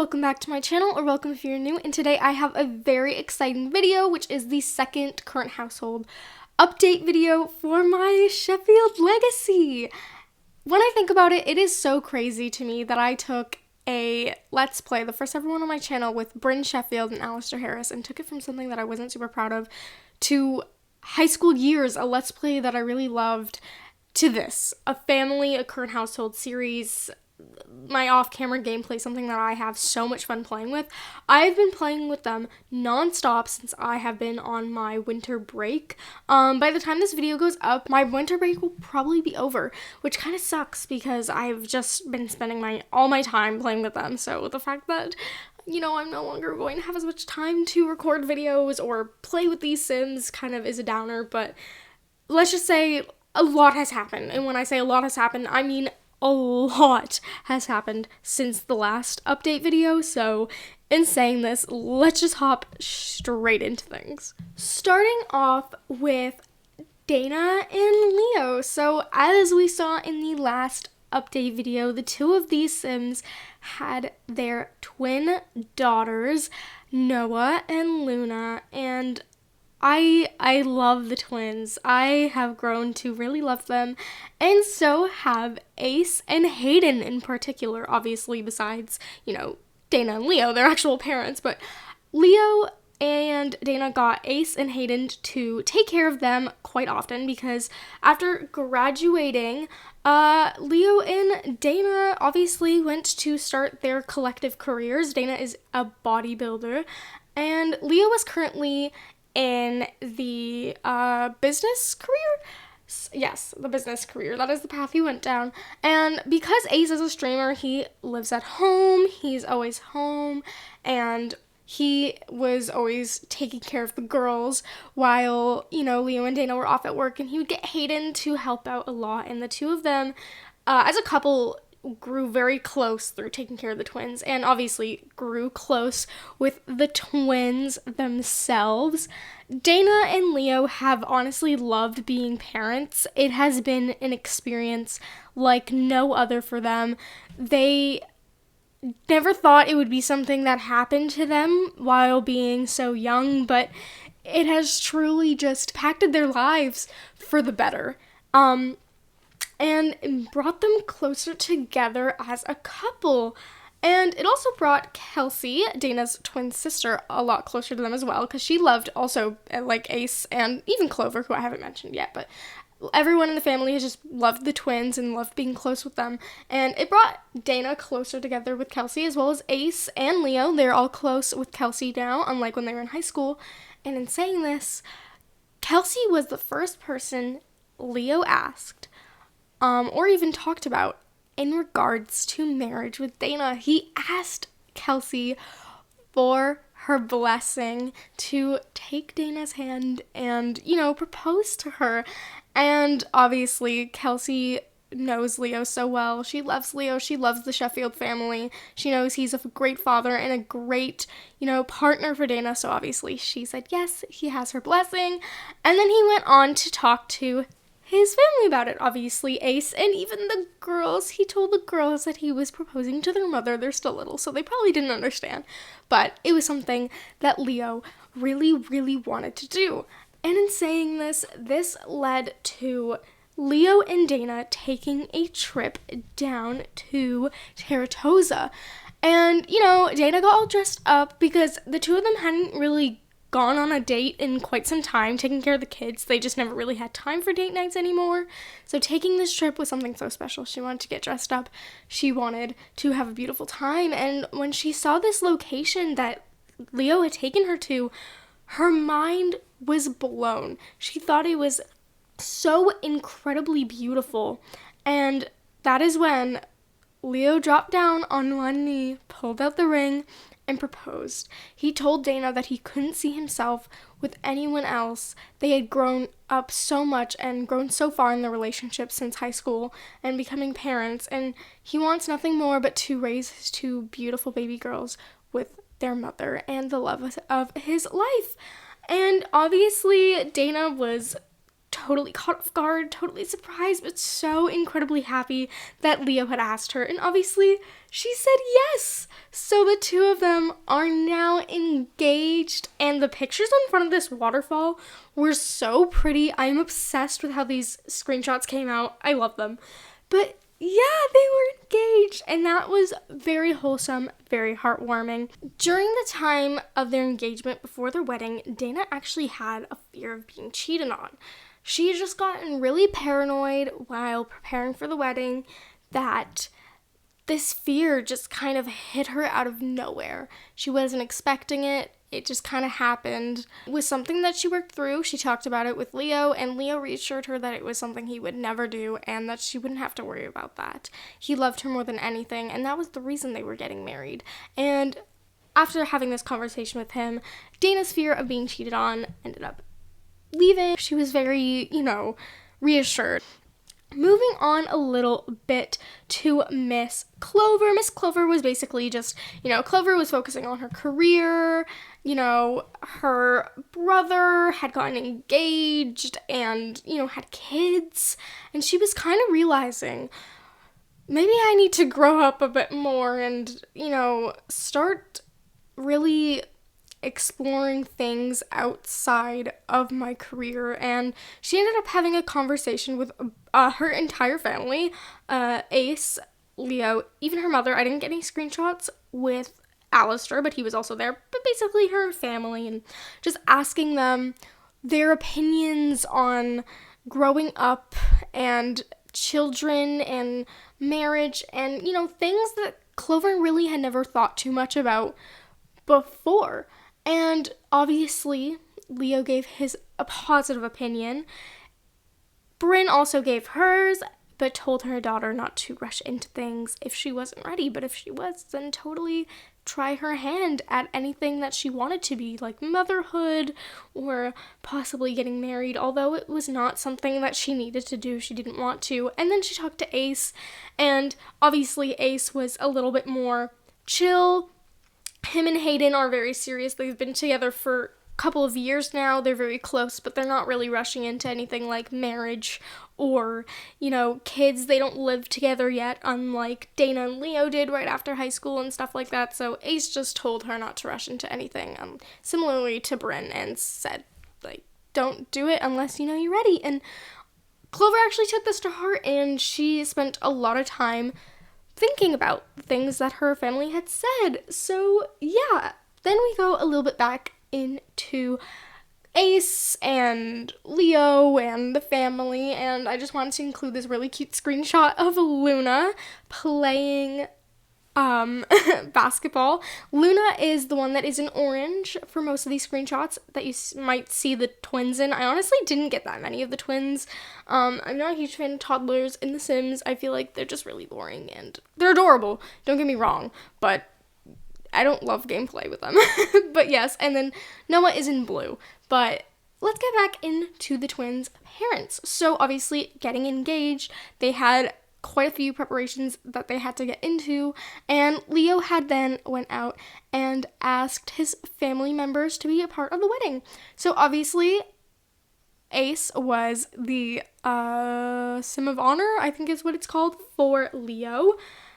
welcome back to my channel, or welcome if you're new, and today I have a very exciting video, which is the second current household update video for my Sheffield legacy. When I think about it, it is so crazy to me that I took a Let's Play, the first ever one on my channel, with Brynn Sheffield and Alistair Harris, and took it from something that I wasn't super proud of to High School Years, a Let's Play that I really loved, to this, a family, a current household series, my off-camera gameplay, something that I have so much fun playing with. I've been playing with them non-stop since I have been on my winter break. By the time this video goes up, my winter break will probably be over, which kind of sucks because I've just been spending all my time playing with them. So the fact that, you know, I'm no longer going to have as much time to record videos or play with these Sims kind of is a downer, but let's just say a lot has happened. And when I say a lot has happened, I mean a lot has happened since the last update video, so in saying this, let's just hop straight into things. Starting off with Dana and Leo. So as we saw in the last update video, the two of these Sims had their twin daughters, Noah and Luna, and I love the twins. I have grown to really love them, and so have Ace and Hayden in particular, obviously, besides, you know, Dana and Leo, their actual parents, but Leo and Dana got Ace and Hayden to take care of them quite often because after graduating, Leo and Dana obviously went to start their collective careers. Dana is a bodybuilder, and Leo is currently in the business career. Yes, the business career. That is the path he went down. And because Ace is a streamer, he lives at home. He's always home. And he was always taking care of the girls while, you know, Leo and Dana were off at work. And he would get Hayden to help out a lot. And the two of them, as a couple, grew very close through taking care of the twins, and obviously grew close with the twins themselves. Dana and Leo have honestly loved being parents. It has been an experience like no other for them. They never thought it would be something that happened to them while being so young, but it has truly just impacted their lives for the better. And brought them closer together as a couple. And it also brought Kelsey, Dana's twin sister, a lot closer to them as well, because she loved also, like, Ace and even Clover, who I haven't mentioned yet, but everyone in the family has just loved the twins and loved being close with them. And it brought Dana closer together with Kelsey, as well as Ace and Leo. They're all close with Kelsey now, unlike when they were in high school. And in saying this, Kelsey was the first person Leo asked, or even talked about in regards to marriage with Dana. He asked Kelsey for her blessing to take Dana's hand and, you know, propose to her. And obviously, Kelsey knows Leo so well. She loves Leo. She loves the Sheffield family. She knows he's a great father and a great, you know, partner for Dana. So obviously, she said yes, he has her blessing. And then he went on to talk to his family about it, obviously, Ace, and even the girls. He told the girls that he was proposing to their mother. They're still little, so they probably didn't understand, but it was something that Leo really, really wanted to do. And in saying this, this led to Leo and Dana taking a trip down to Terratosa. And, you know, Dana got all dressed up because the two of them hadn't really gone on a date in quite some time, taking care of the kids. They just never really had time for date nights anymore. So taking this trip was something so special. She wanted to get dressed up. She wanted to have a beautiful time. And when she saw this location that Leo had taken her to, her mind was blown. She thought it was so incredibly beautiful. And that is when Leo dropped down on one knee, pulled out the ring, and proposed. He told Dana that he couldn't see himself with anyone else. They had grown up so much and grown so far in their relationship since high school and becoming parents, and he wants nothing more but to raise his two beautiful baby girls with their mother and the love of his life. And obviously, Dana was totally caught off guard, totally surprised, but so incredibly happy that Leo had asked her. And obviously, she said yes. So the two of them are now engaged, and the pictures in front of this waterfall were so pretty. I'm obsessed with how these screenshots came out. I love them. But yeah, they were engaged, and that was very wholesome, very heartwarming. During the time of their engagement before their wedding, Dana actually had a fear of being cheated on. She had just gotten really paranoid while preparing for the wedding that this fear just kind of hit her out of nowhere. She wasn't expecting it. It just kind of happened. It was something that she worked through. She talked about it with Leo, and Leo reassured her that it was something he would never do and that she wouldn't have to worry about that. He loved her more than anything, and that was the reason they were getting married. And after having this conversation with him, Dana's fear of being cheated on ended up leaving. She was very, reassured. Moving on a little bit to Miss Clover. Miss Clover was basically just, Clover was focusing on her career. Her brother had gotten engaged and, had kids. And she was kind of realizing, maybe I need to grow up a bit more and, start really exploring things outside of my career. And she ended up having a conversation with her entire family, Ace, Leo, even her mother. I didn't get any screenshots with Alistair, but he was also there. But basically her family, and just asking them their opinions on growing up and children and marriage and, things that Clover really had never thought too much about before. And obviously, Leo gave a positive opinion. Brynn also gave hers, but told her daughter not to rush into things if she wasn't ready. But if she was, then totally try her hand at anything that she wanted to be, like motherhood or possibly getting married, although it was not something that she needed to do. She didn't want to. And then she talked to Ace, and obviously Ace was a little bit more chill. Him and Hayden are very serious. They've been together for a couple of years now. They're very close, but they're not really rushing into anything like marriage or, kids. They don't live together yet, unlike Dana and Leo did right after high school and stuff like that. So Ace just told her not to rush into anything, similarly to Brynn, and said, don't do it unless you're ready. And Clover actually took this to heart, and she spent a lot of time thinking about things that her family had said. So yeah, then we go a little bit back into Ace and Leo and the family, and I just wanted to include this really cute screenshot of Luna playing basketball. Luna is the one that is in orange for most of these screenshots that you might see the twins in. I honestly didn't get that many of the twins. I'm not a huge fan of toddlers in The Sims. I feel like they're just really boring, and they're adorable, don't get me wrong, but I don't love gameplay with them. But yes, and then Noah is in blue. But let's get back into the twins' parents. So obviously getting engaged, they had quite a few preparations that they had to get into, and Leo had then went out and asked his family members to be a part of the wedding. So obviously Ace was the sim of honor, I think is what it's called, for Leo.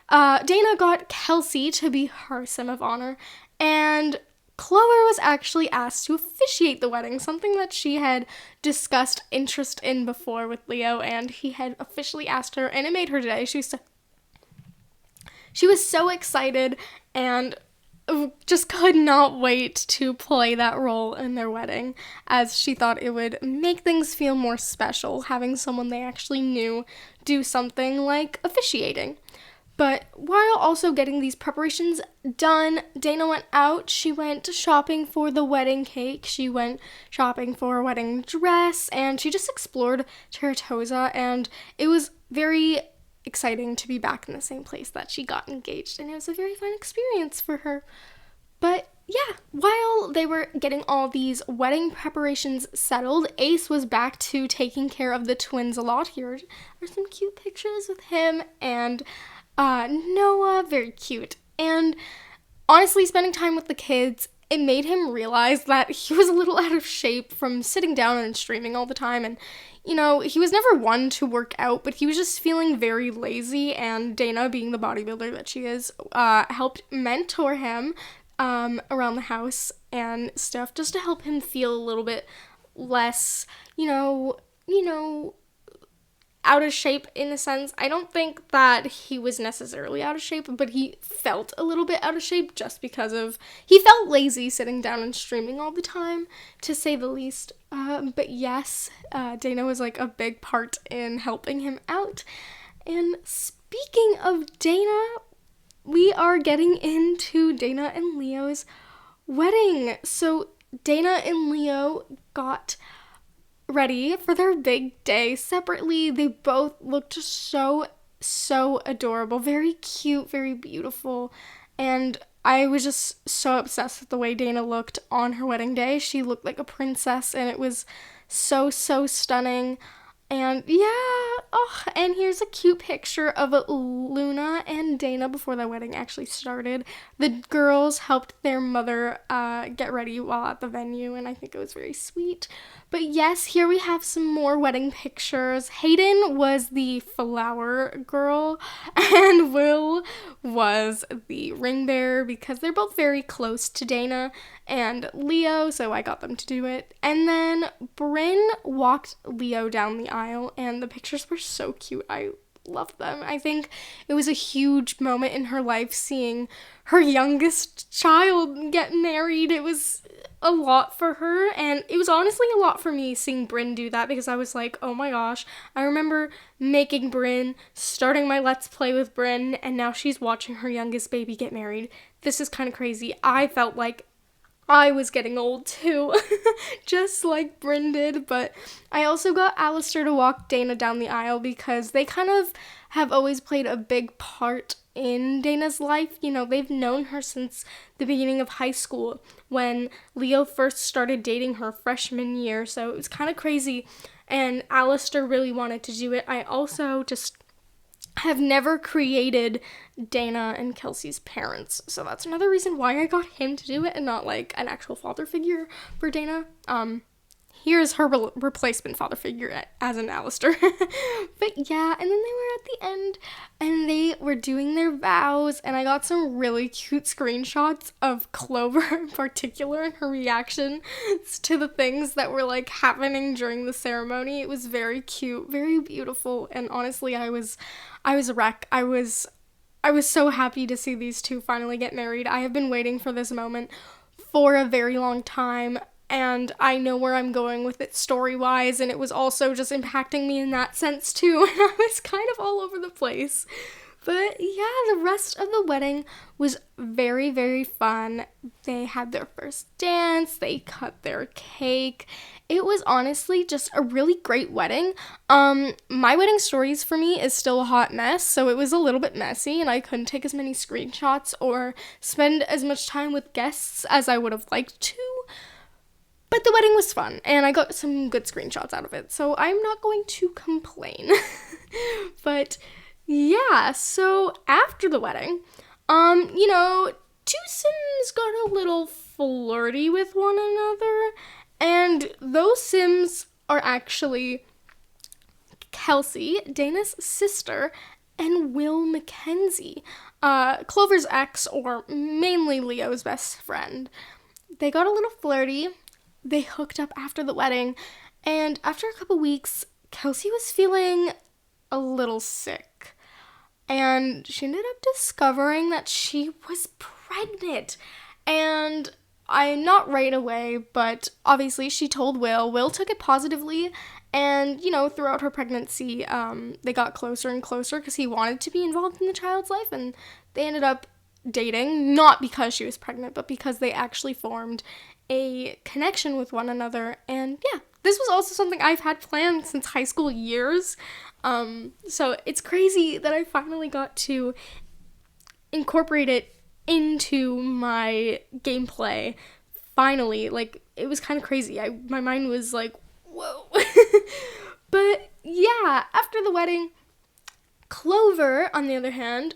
Dana got Kelsey to be her sim of honor, and Clover was actually asked to officiate the wedding, something that she had discussed interest in before with Leo, and he had officially asked her, and it made her day. She was so excited and just could not wait to play that role in their wedding, as she thought it would make things feel more special, having someone they actually knew do something like officiating. But while also getting these preparations done, Dana went out. She went shopping for the wedding cake. She went shopping for a wedding dress, and she just explored Terratosa, and it was very exciting to be back in the same place that she got engaged, and it was a very fun experience for her. But yeah, while they were getting all these wedding preparations settled, Ace was back to taking care of the twins a lot. Here are some cute pictures with him and Noah, very cute. And honestly, spending time with the kids it made him realize that he was a little out of shape from sitting down and streaming all the time. And, you know, he was never one to work out, but he was just feeling very lazy. And Dana, being the bodybuilder that she is, helped mentor him around the house and stuff, just to help him feel a little bit less, you know, out of shape in a sense. I don't think that he was necessarily out of shape, but he felt a little bit out of shape just because he felt lazy sitting down and streaming all the time, to say the least. But yes, Dana was like a big part in helping him out. And speaking of Dana, we are getting into Dana and Leo's wedding. So Dana and Leo got ready for their big day separately. They both looked so adorable, very cute, very beautiful, and I was just so obsessed with the way Dana looked on her wedding day. She looked like a princess, and it was so stunning. And yeah, and here's a cute picture of Luna and Dana before their wedding actually started. The girls helped their mother get ready while at the venue, and I think it was very sweet. But yes, here we have some more wedding pictures. Hayden was the flower girl, and Will was the ring bearer, because they're both very close to Dana and Leo, so I got them to do it. And then Brynn walked Leo down the aisle, and the pictures were so cute. I loved them. I think it was a huge moment in her life, seeing her youngest child get married. It was a lot for her, and it was honestly a lot for me seeing Brynn do that, because I was like, oh my gosh, I remember making Brynn, starting my Let's Play with Brynn, and now she's watching her youngest baby get married. This is kind of crazy. I felt like I was getting old too, just like Brynn did, but I also got Alistair to walk Dana down the aisle, because they kind of have always played a big part in Dana's life. You know, they've known her since the beginning of high school, when Leo first started dating her freshman year, so it was kind of crazy, and Alistair really wanted to do it. I also just have never created Dana and Kelsey's parents, so that's another reason why I got him to do it and not like an actual father figure for Dana. Here's her replacement father figure as an Alistair. But yeah, and then they were at the end and they were doing their vows, and I got some really cute screenshots of Clover in particular and her reaction to the things that were like happening during the ceremony. It was very cute, very beautiful, and honestly I was a wreck. I was so happy to see these two finally get married. I have been waiting for this moment for a very long time, and I know where I'm going with it story-wise, and it was also just impacting me in that sense too, and I was kind of all over the place. But yeah, the rest of the wedding was very, very fun. They had their first dance, they cut their cake. It was honestly just a really great wedding. My wedding stories for me is still a hot mess, so it was a little bit messy, and I couldn't take as many screenshots or spend as much time with guests as I would have liked to. But the wedding was fun, and I got some good screenshots out of it, so I'm not going to complain. But yeah, so after the wedding, two Sims got a little flirty with one another, and those Sims are actually Kelsey, Dana's sister, and Will Mackenzie, Clover's ex, or mainly Leo's best friend. They got a little flirty. They hooked up after the wedding, and after a couple weeks, Kelsey was feeling a little sick, and she ended up discovering that she was pregnant. And not right away, but obviously she told Will. Will took it positively, and throughout her pregnancy, they got closer and closer because he wanted to be involved in the child's life, and they ended up dating, not because she was pregnant, but because they actually formed a connection with one another. And yeah, this was also something I've had planned since high school years. So it's crazy that I finally got to incorporate it into my gameplay. Finally, like, it was kind of crazy. My mind was like, whoa. But yeah, after the wedding, Clover, on the other hand,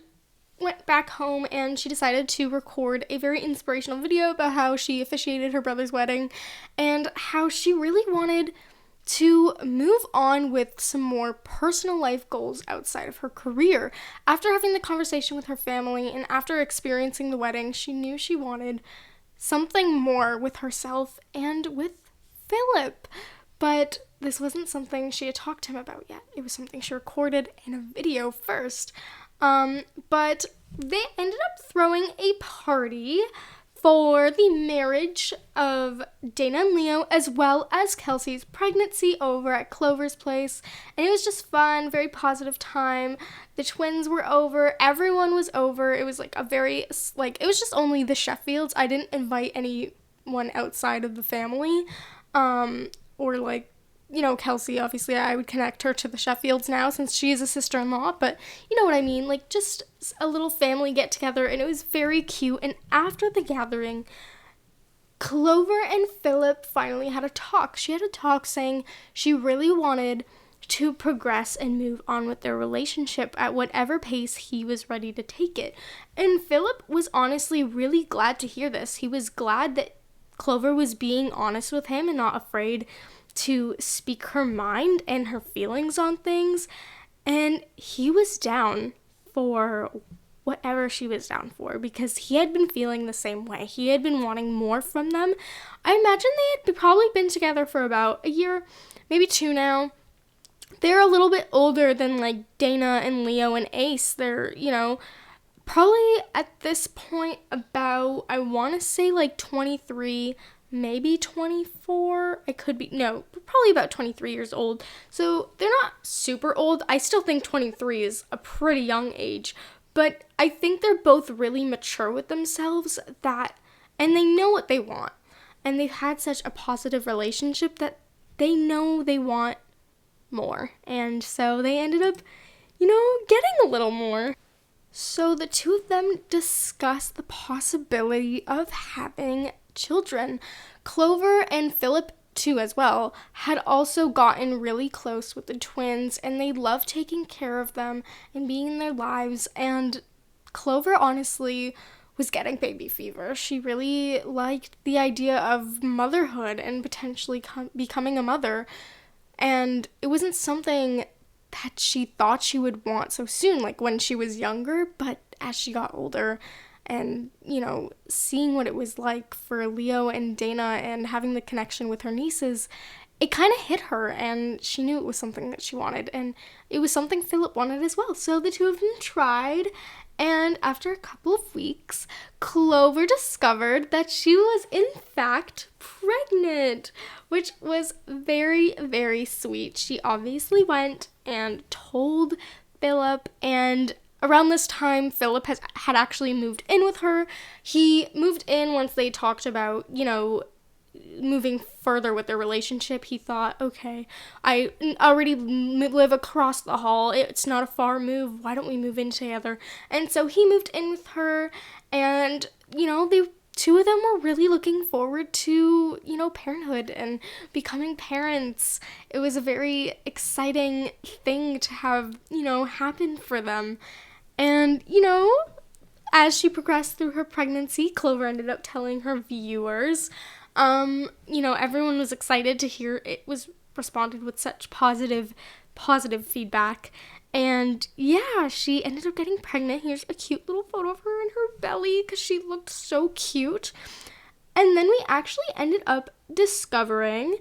went back home and she decided to record a very inspirational video about how she officiated her brother's wedding and how she really wanted to move on with some more personal life goals outside of her career. After having the conversation with her family and after experiencing the wedding, she knew she wanted something more with herself and with Philip. But this wasn't something she had talked to him about yet. It was something she recorded in a video first. But they ended up throwing a party for the marriage of Dana and Leo, as well as Kelsey's pregnancy, over at Clover's place. And it was just fun, very positive time. The twins were over, everyone was over. It was like it was just only the Sheffields. I didn't invite anyone outside of the family, or like, Kelsey, obviously I would connect her to the Sheffields now since she is a sister-in-law, but you know what I mean, like just a little family get-together, and it was very cute. And after the gathering, Clover and Philip finally had a talk. She had a talk saying she really wanted to progress and move on with their relationship at whatever pace he was ready to take it. And Philip was honestly really glad to hear this. He was glad that Clover was being honest with him and not afraid to speak her mind and her feelings on things, and he was down for whatever she was down for because he had been feeling the same way. He had been wanting more from them. I imagine they had probably been together for about a year, maybe 2 now. They're a little bit older than like Dana and Leo and Ace. They're, probably at this point about, I want to say like 23, maybe 24. Probably about 23 years old. So they're not super old. I still think 23 is a pretty young age, but I think they're both really mature with themselves and they know what they want. And they've had such a positive relationship that they know they want more. And so they ended up, getting a little more. So the two of them discussed the possibility of having children. Clover and Philip, too, as well, had also gotten really close with the twins, and they loved taking care of them and being in their lives. And Clover honestly was getting baby fever. She really liked the idea of motherhood and potentially becoming a mother. And it wasn't something that she thought she would want so soon, like when she was younger, but as she got older and, seeing what it was like for Leo and Dana and having the connection with her nieces, it kind of hit her, and she knew it was something that she wanted, and it was something Philip wanted as well. So the two of them tried, and after a couple of weeks, Clover discovered that she was in fact pregnant, which was very, very sweet. She obviously went and told Philip, and around this time, Philip had actually moved in with her. He moved in once they talked about, moving further with their relationship. He thought, okay, I already live across the hall. It's not a far move. Why don't we move in together? And so he moved in with her, and, the two of them were really looking forward to, parenthood and becoming parents. It was a very exciting thing to have, happen for them. And, as she progressed through her pregnancy, Clover ended up telling her viewers, everyone was excited to hear it was responded with such positive feedback. And yeah, she ended up getting pregnant. Here's a cute little photo of her in her belly because she looked so cute. And then we actually ended up discovering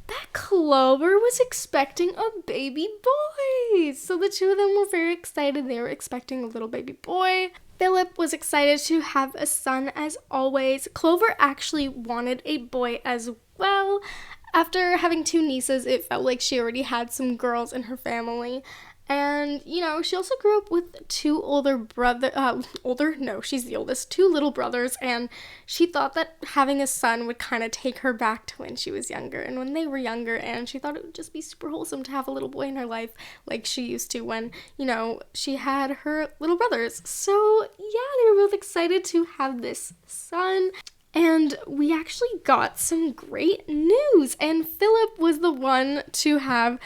that Clover was expecting a baby boy. So the two of them were very excited. They were expecting a little baby boy. Philip was excited to have a son as always. Clover actually wanted a boy as well. After having 2 nieces, it felt like she already had some girls in her family. And, she also grew up with 2 she's the oldest, 2 little brothers, and she thought that having a son would kind of take her back to when she was younger, and when they were younger, and she thought it would just be super wholesome to have a little boy in her life, like she used to when, she had her little brothers. So, yeah, they were both excited to have this son. And we actually got some great news, and Philip was the one to have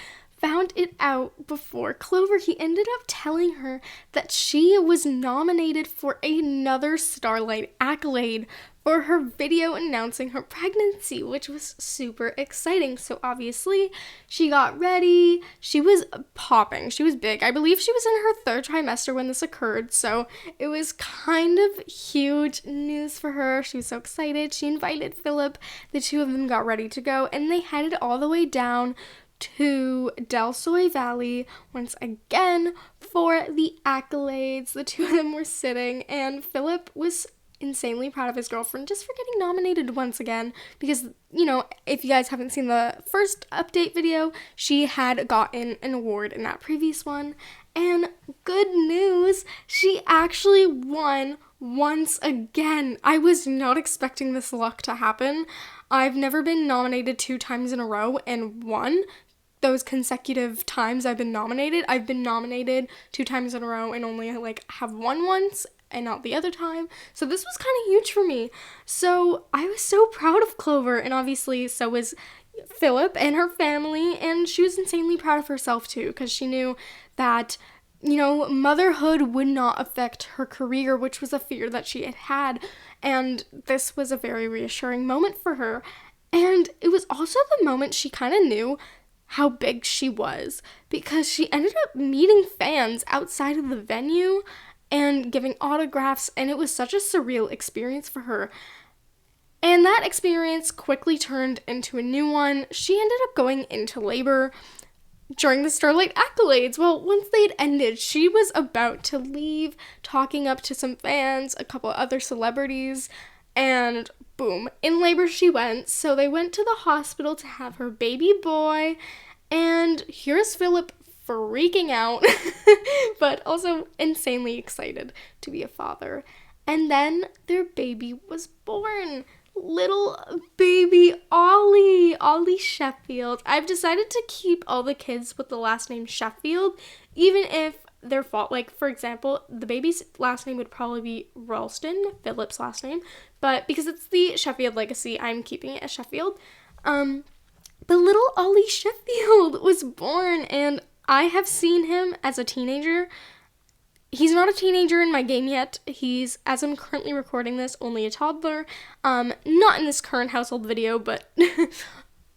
found it out before Clover. He ended up telling her that she was nominated for another Starlight accolade for her video announcing her pregnancy, which was super exciting. So obviously, she got ready. She was popping. She was big. I believe she was in her 3rd trimester when this occurred, so it was kind of huge news for her. She was so excited. She invited Philip. The two of them got ready to go, and they headed all the way down to Del Soy Valley once again for the accolades. The two of them were sitting, and Philip was insanely proud of his girlfriend just for getting nominated once again, because, you know, if you guys haven't seen the first update video, she had gotten an award in that previous one. And good news, she actually won once again. I was not expecting this luck to happen. I've never been nominated 2 times in a row and won. Those consecutive times I've been nominated 2 times in a row and only have won once and not the other time. So this was kind of huge for me. So I was so proud of Clover, and obviously so was Philip and her family, and she was insanely proud of herself too, because she knew that, you know, motherhood would not affect her career, which was a fear that she had had, and this was a very reassuring moment for her. And it was also the moment she kind of knew how big she was, because she ended up meeting fans outside of the venue and giving autographs, and it was such a surreal experience for her. And that experience quickly turned into a new one. She ended up going into labor during the Starlight accolades. Well, once they'd ended, she was about to leave, talking up to some fans, a couple other celebrities, and boom, in labor she went. So they went to the hospital to have her baby boy, and here's Philip freaking out, but also insanely excited to be a father. And then their baby was born. Little baby Ollie Sheffield. I've decided to keep all the kids with the last name Sheffield, even if their fault, like, for example, the baby's last name would probably be Ralston, Philip's last name, but because it's the Sheffield legacy, I'm keeping it as Sheffield. But little Ollie Sheffield was born, and I have seen him as a teenager. He's not a teenager in my game yet. He's, as I'm currently recording this, only a toddler. Not in this current household video, but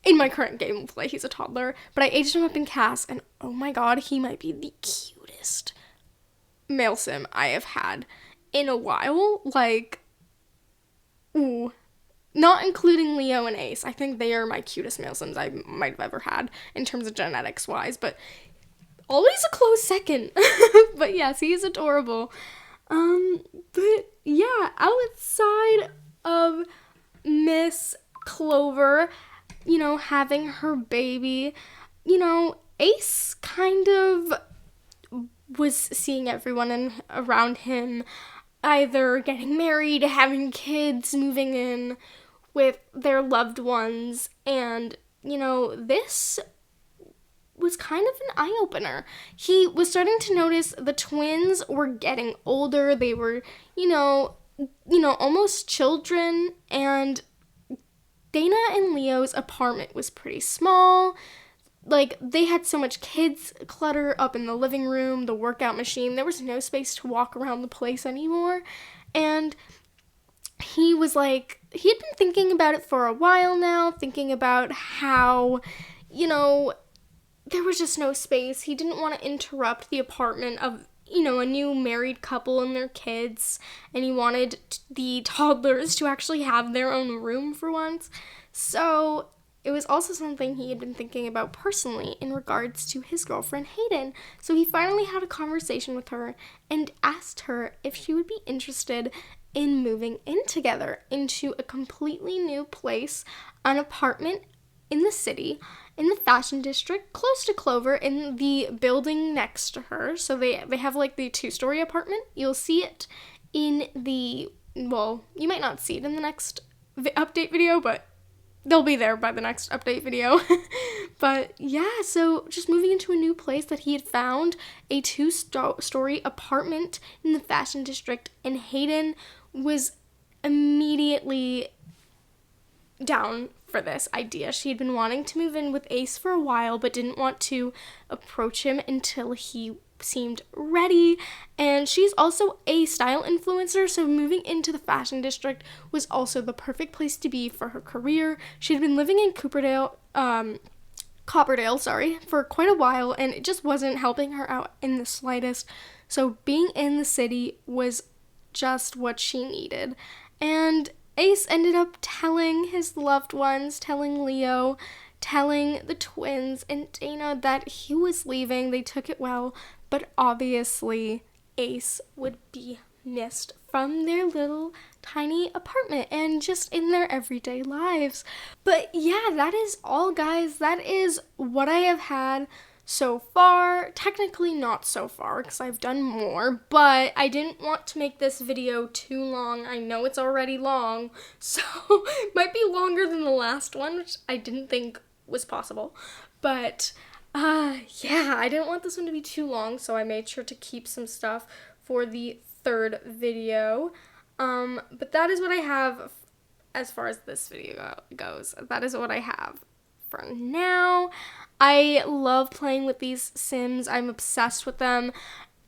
in my current gameplay, he's a toddler. But I aged him up in Cass, and oh my god, he might be the cutest male sim I have had in a while. Like, ooh. Not including Leo and Ace. I think they are my cutest male sims I might have ever had in terms of genetics-wise, but always a close second. But yes, he is adorable. But yeah, outside of Miss Clover, you know, having her baby, you know, Ace kind of was seeing everyone around him either getting married, having kids, moving in with their loved ones, and, you know, this was kind of an eye-opener. He was starting to notice the twins were getting older. They were, you know, almost children, and Dana and Leo's apartment was pretty small. Like, they had so much kids clutter up in the living room, the workout machine. There was no space to walk around the place anymore. And he was like, he had been thinking about it for a while now, thinking about how, you know, there was just no space. He didn't want to interrupt the apartment of, you know, a new married couple and their kids, and he wanted the toddlers to actually have their own room for once. So it was also something he had been thinking about personally in regards to his girlfriend, Hayden. So he finally had a conversation with her and asked her if she would be interested in moving in together into a completely new place, an apartment in the city, in the fashion district, close to Clover, in the building next to her. So they have like the 2-story apartment. You'll see it in the, well, you might not see it in the next update video, but they'll be there by the next update video. But yeah, so just moving into a new place that he had found, a 2-story apartment in the fashion district, and Hayden was immediately down for this idea. She had been wanting to move in with Ace for a while, but didn't want to approach him until he seemed ready. And she's also a style influencer, so moving into the fashion district was also the perfect place to be for her career. She had been living in Copperdale, for quite a while, and it just wasn't helping her out in the slightest. So being in the city was just what she needed. And Ace ended up telling his loved ones, telling Leo, telling the twins and Dana that he was leaving. They took it well, but obviously Ace would be missed from their little tiny apartment and just in their everyday lives. But yeah, that is all, guys. That is what I have had so far. Technically not so far because I've done more, but I didn't want to make this video too long. I know it's already long, so it might be longer than the last one, which I didn't think was possible. But yeah, I didn't want this one to be too long, so I made sure to keep some stuff for the third video. But that is what I have as far as this video goes. That is what I have for now. I love playing with these Sims. I'm obsessed with them.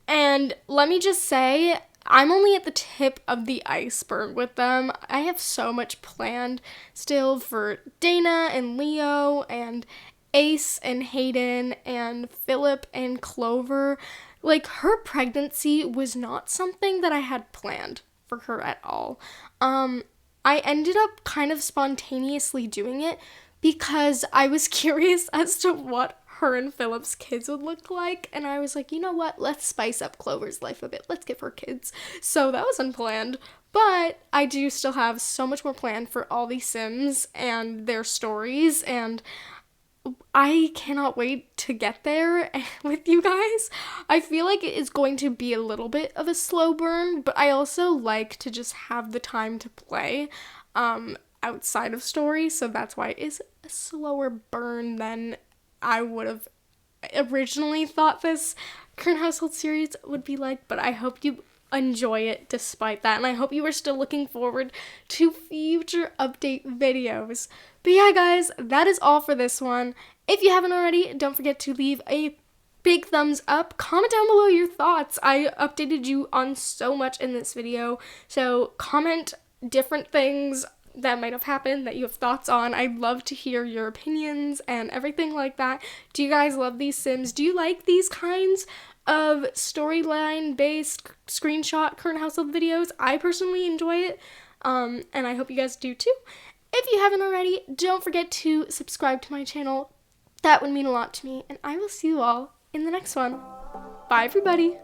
And let me just say, I'm only at the tip of the iceberg with them. I have so much planned still for Dana and Leo and Ace and Hayden and Philip and Clover. Like, her pregnancy was not something that I had planned for her at all. I ended up kind of spontaneously doing it because I was curious as to what her and Philip's kids would look like, and I was like, you know what, let's spice up Clover's life a bit, let's give her kids. So that was unplanned, but I do still have so much more planned for all these Sims and their stories, and I cannot wait to get there with you guys. I feel like it is going to be a little bit of a slow burn, but I also like to just have the time to play outside of story, so that's why it is a slower burn than I would have originally thought this Current Household series would be like, but I hope you enjoy it despite that, and I hope you are still looking forward to future update videos. But yeah, guys, that is all for this one. If you haven't already, don't forget to leave a big thumbs up. Comment down below your thoughts. I updated you on so much in this video, so comment different things that might have happened that you have thoughts on. I'd love to hear your opinions and everything like that. Do you guys love these Sims? Do you like these kinds of storyline based screenshot current household videos? I personally enjoy it, and I hope you guys do too. If you haven't already, don't forget to subscribe to my channel. That would mean a lot to me, and I will see you all in the next one. Bye, everybody.